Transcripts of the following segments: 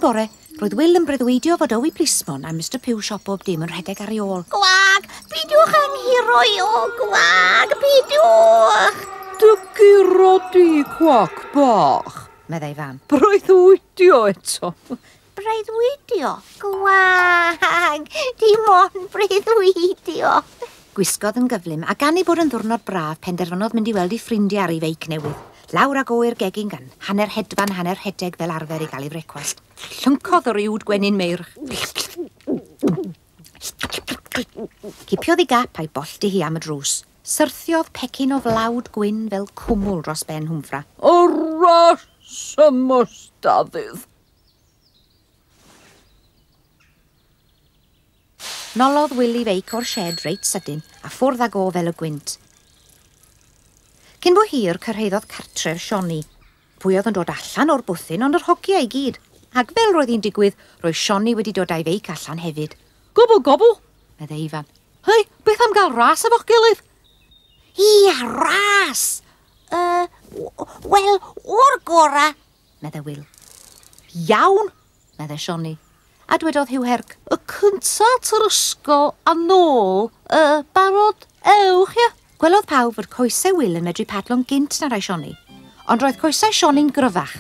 bore, roedd Will yn breuddwydio fod Owi Plismon a Mr Pew Siop bob dim yn rhedeg ar ei ôl. Gwag, beidiwch yng nghiro i o gwag, beidiwch! Dy giro di, cwac bach, meddai fan. Breuddwydio eto. Breuddwydio? Gwag, dim ond breuddwydio. Gwisgodd yn gyflym, a gan ei bod yn ddwrnod braf, penderfynodd mynd i weld ei ffrindiau ar ei feic newydd. Lawr ag oer gegin gan, hanner hedfan, hanner hedeg fel arfer i gael ei frecwast. Llyncodd o'r iwd gwenyn meirch. Cipiodd ei gap a'i bollti hi am y drws. Syrthiodd pecyn o flawd gwyn fel cwmwl dros ben hwmffra. Oras ymwystaddydd. Nolodd Will i feic o'r shed reit sydyn a ffwrdd ag o fel y gwynt. Cyn bo hir cyrhaeddodd cartref Sionny. Pwy oedd yn dod allan o'r bwthyn ond yr hogia i gyd. Ac fel roedd hi'n digwydd, roedd Sionny wedi dod a'i feic allan hefyd. Gobl, gobl. Meddai Ifan. Hei, beth am gael ras efo'ch gilydd? Ia, ras! Wel, o'r gora. Meddai Will. Iawn, meddai Sionny. A dwedodd Hugh Herc. Y cyntaf yr ysgol a nôl, barod ewch, ia? Gwelodd pawb fod coesau Will yn medru padlo'n gynt na rai Sionny, ond roedd coesau Sionny'n gryfach,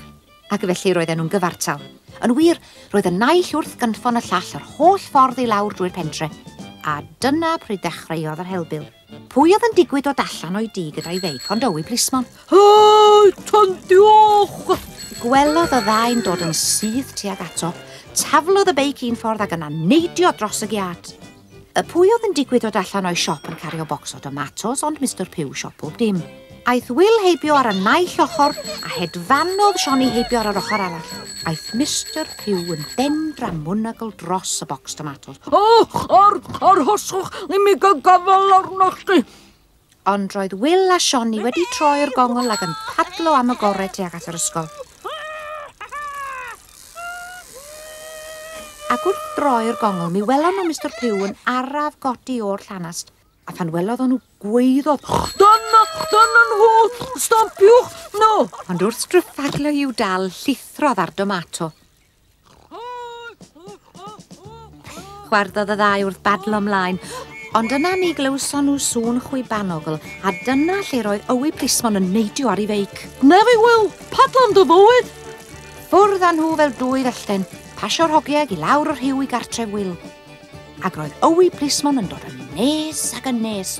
ac felly roedden nhw'n gyfartal. Yn wir, roedd y naill wrth gynffon y llall yr holl ffordd i lawr drwy'r pentre, a dyna pryd dechreuodd yr helbil. Pwy oedd yn digwydd dod allan o'i dŷ gyda'i feic ond Owi Plismon? Hei, tan diolch! Gwelodd y ddau'n dod yn syth tuag ato, taflodd y beic un ffordd ac yna neidio dros y giat. Y pwy oedd yn digwydd dod allan o'i siop yn cario bocs o tomatos ond Mr Pew Siop bob dim. Aeth Will heibio ar y naill ochr a hedfanodd Sionny heibio ar yr ochr arall. Aeth Mr Pew yn bendramwnagol dros y bocs tomatos. Arhoswch, ddim i gael gafel arnoch chi. Ond roedd Will a Sionny wedi troi'r gongol ac yn padlo am y gorau tuag at yr ysgol. Ac wrth droi'r gongol, mi welon nhw Mr Pew yn araf godi o'r llanast. A pan welodd nhw gweiddodd, dyna nhw, stopiwch, no! Ond wrth strwythaglo i'w dal, llithrodd ar domato. Chwarddodd y ddau wrth badlo mlaen, ond yna mi glywson nhw sŵn chwibanogl, a dyna lle roedd Owi Plismon yn neidio ar ei feic. Nefi, Will, padlam dy fywyd! Ffwrdd â nhw fel dwy ddyllten, pasio'r hogiau i lawr o'r rhyw i gartref Will. Ac roedd Owi Plismon yn dod yn nes ac yn nes.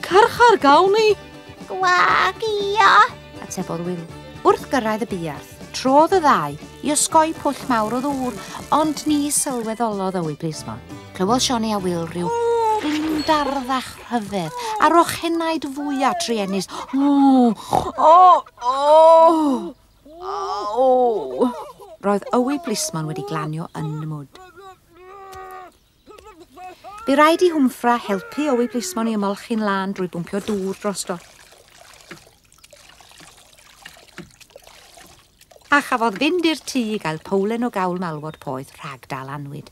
Carchar gawn ni! Gwag, ia! Atebodd Will. Wrth gyrraedd y buarth, trodd y ddau i osgoi pwll mawr o ddŵr, ond ni sylweddolodd Owi Plismon. Clywodd Sionny a Will rhyw glindarddach rhyfedd ar ochennaid fwyaf truenus. Roedd Owi Plismon wedi glanio yn y mwd. Bu raid i Hwmffra helpu Owi Plismon i ymolchi'n lan drwy bwmpio dŵr drosto. A chafodd fynd i'r tŷ i gael powlen o gawl malwod poeth rhag dal anwyd.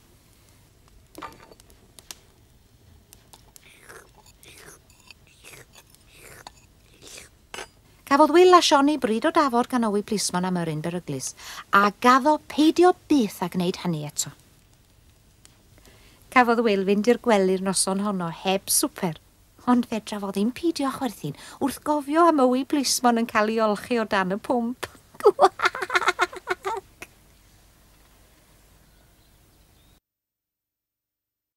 Cafodd Will a Sionny bryd o dafod gan Owi Plismon am yryn beryglis, a gaddo peidio byth a gwneud hynny eto. Cafodd Will fynd i'r gwely'r noson honno heb swper, ond fe drafodd ddim peidio chwerthin wrth gofio am Owi Plismon yn cael ei olchi o dan y pwmp.